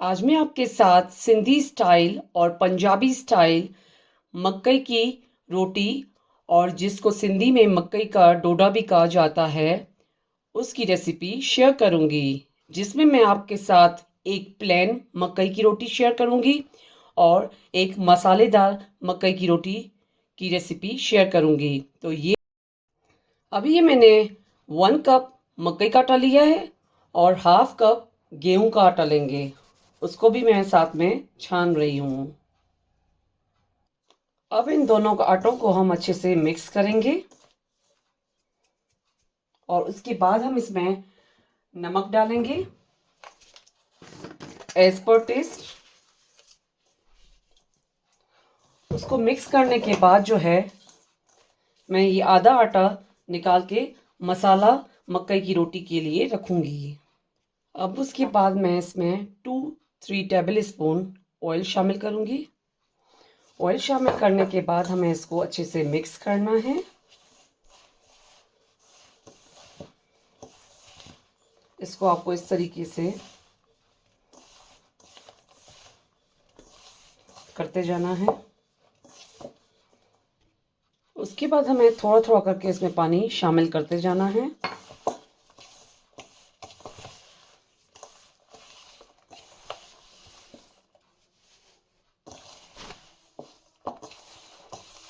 आज मैं आपके साथ सिंधी स्टाइल और पंजाबी स्टाइल मकई की रोटी और जिसको सिंधी में मकई का डोडा भी कहा जाता है उसकी रेसिपी शेयर करूंगी, जिसमें मैं आपके साथ एक प्लेन मकई की रोटी शेयर करूंगी और एक मसालेदार मकई की रोटी की रेसिपी शेयर करूंगी। तो ये अभी ये मैंने 1 कप मकई का आटा लिया है और हाफ कप गेहूं का आटा लेंगे। उसको भी मैं साथ में छान रही हूँ। अब इन दोनों का आटों को हम अच्छे से मिक्स करेंगे और उसके बाद हम इसमें नमक डालेंगे एज पर टेस्ट। उसको मिक्स करने के बाद जो है मैं ये आधा आटा निकाल के मसाला मकई की रोटी के लिए रखूंगी। अब उसके बाद मैं इसमें 2-3 टेबल स्पून ऑयल शामिल करूंगी। ऑयल शामिल करने के बाद हमें इसको अच्छे से मिक्स करना है। इसको आपको इस तरीके से करते जाना है। उसके बाद हमें थोड़ा थोड़ा करके इसमें पानी शामिल करते जाना है।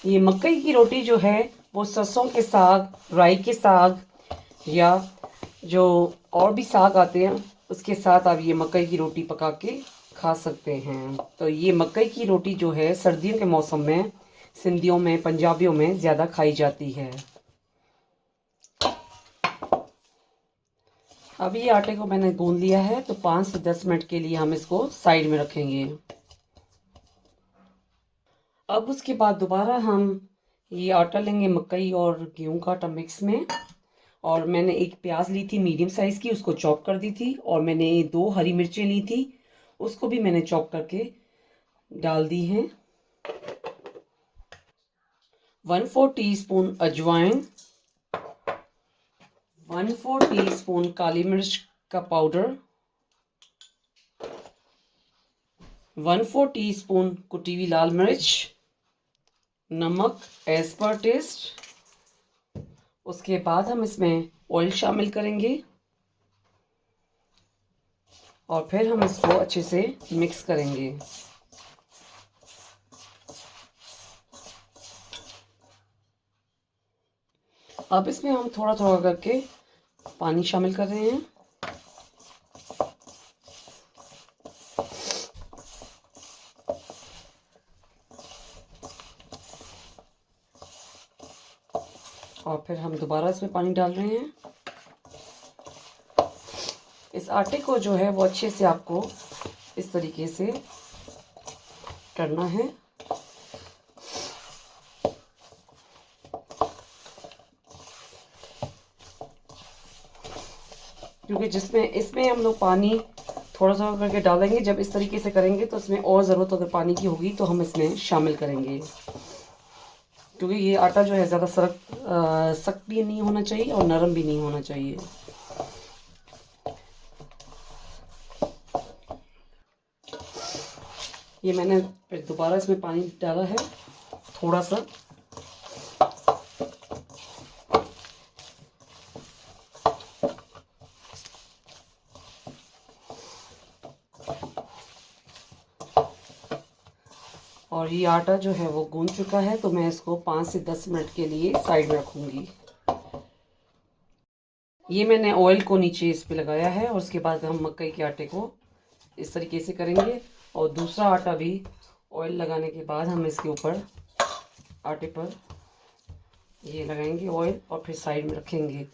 ये मकई की रोटी जो है वो सरसों के साग, राई के साग या जो और भी साग आते हैं उसके साथ आप ये मकई की रोटी पका के खा सकते हैं। तो ये मकई की रोटी जो है सर्दियों के मौसम में सिंधियों में, पंजाबियों में ज़्यादा खाई जाती है। अब ये आटे को मैंने गूंद लिया है, तो 5 से 10 मिनट के लिए हम इसको साइड में रखेंगे। अब उसके बाद दोबारा हम ये आटा लेंगे मकई और गेहूं का आटा मिक्स में, और मैंने एक प्याज ली थी मीडियम साइज़ की, उसको चॉप कर दी थी, और मैंने 2 हरी मिर्चें ली थी, उसको भी मैंने चॉप करके डाल दी हैं। 1/4 टीस्पून अजवाइन, 1/4 टीस्पून काली मिर्च का पाउडर, 1/4 टीस्पून कुटी हुई लाल मिर्च, नमक एज पर टेस्ट। उसके बाद हम इसमें ऑयल शामिल करेंगे और फिर हम इसको अच्छे से मिक्स करेंगे। अब इसमें हम थोड़ा थोड़ा करके पानी शामिल कर रहे हैं। और फिर हम दोबारा इसमें पानी डाल रहे हैं। इस आटे को जो है वो अच्छे से आपको इस तरीके से करना है। क्योंकि जिसमें इसमें हम लोग पानी थोड़ा थोड़ा करके डालेंगे, जब इस तरीके से करेंगे तो इसमें और ज़रूरत अगर पानी की होगी तो हम इसमें शामिल करेंगे। क्योंकि ये आटा जो है ज़्यादा सख्त भी नहीं होना चाहिए और नरम भी नहीं होना चाहिए। ये मैंने फिर दोबारा इसमें पानी डाला है थोड़ा सा। और ये आटा जो है वो गूंद चुका है, तो मैं इसको 5 से 10 मिनट के लिए साइड में रखूँगी। ये मैंने ऑयल को नीचे इस पे लगाया है और उसके बाद हम मकई के आटे को इस तरीके से करेंगे, और दूसरा आटा भी ऑयल लगाने के बाद हम इसके ऊपर आटे पर ये लगाएंगे ऑयल और फिर साइड में रखेंगे।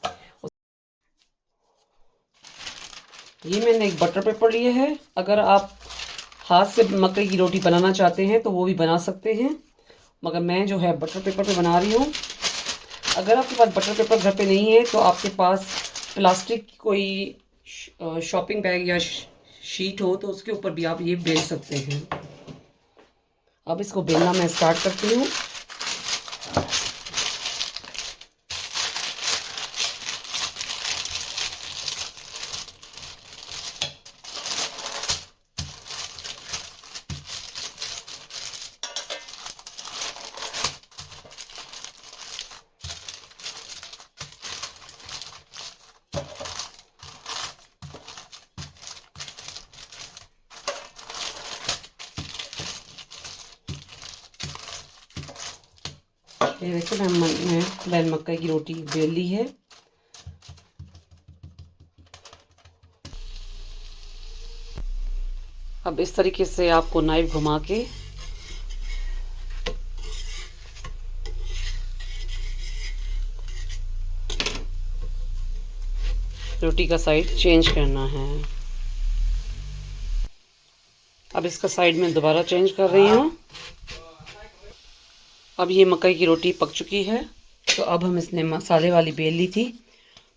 ये मैंने एक बटर पेपर लिए है। अगर आप हाथ से मकई की रोटी बनाना चाहते हैं तो वो भी बना सकते हैं, मगर मैं जो है बटर पेपर पे बना रही हूँ। अगर आपके पास बटर पेपर घर पे नहीं है तो आपके पास प्लास्टिक की कोई शॉपिंग बैग या शीट हो तो उसके ऊपर भी आप ये बेल सकते हैं। अब इसको बेलना मैं स्टार्ट करती हूँ। ये देखो मैंने प्लेन मक्का की रोटी बेल ली है। अब इस तरीके से आपको नाइफ घुमा के रोटी का साइड चेंज करना है। अब इसका साइड में दोबारा चेंज कर रही हूँ। अब ये मकई की रोटी पक चुकी है, तो अब हम इसने मसाले वाली बेल ली थी,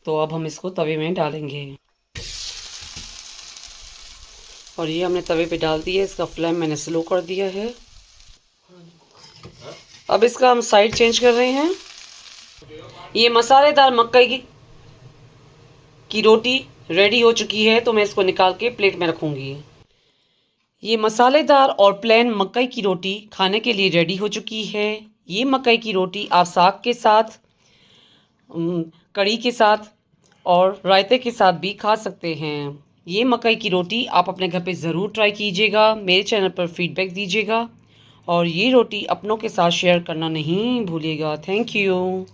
तो अब हम इसको तवे में डालेंगे। और ये हमने तवे पे डाल दिया, इसका फ्लेम मैंने स्लो कर दिया है। अब इसका हम साइड चेंज कर रहे हैं। ये मसालेदार मकई की रोटी रेडी हो चुकी है, तो मैं इसको निकाल के प्लेट में रखूँगी। ये मसालेदार और प्लेन मकई की रोटी खाने के लिए रेडी हो चुकी है। ये मकई की रोटी आप साग के साथ, कढ़ी के साथ और रायते के साथ भी खा सकते हैं। ये मकई की रोटी आप अपने घर पे ज़रूर ट्राई कीजिएगा, मेरे चैनल पर फीडबैक दीजिएगा और ये रोटी अपनों के साथ शेयर करना नहीं भूलिएगा। Thank you.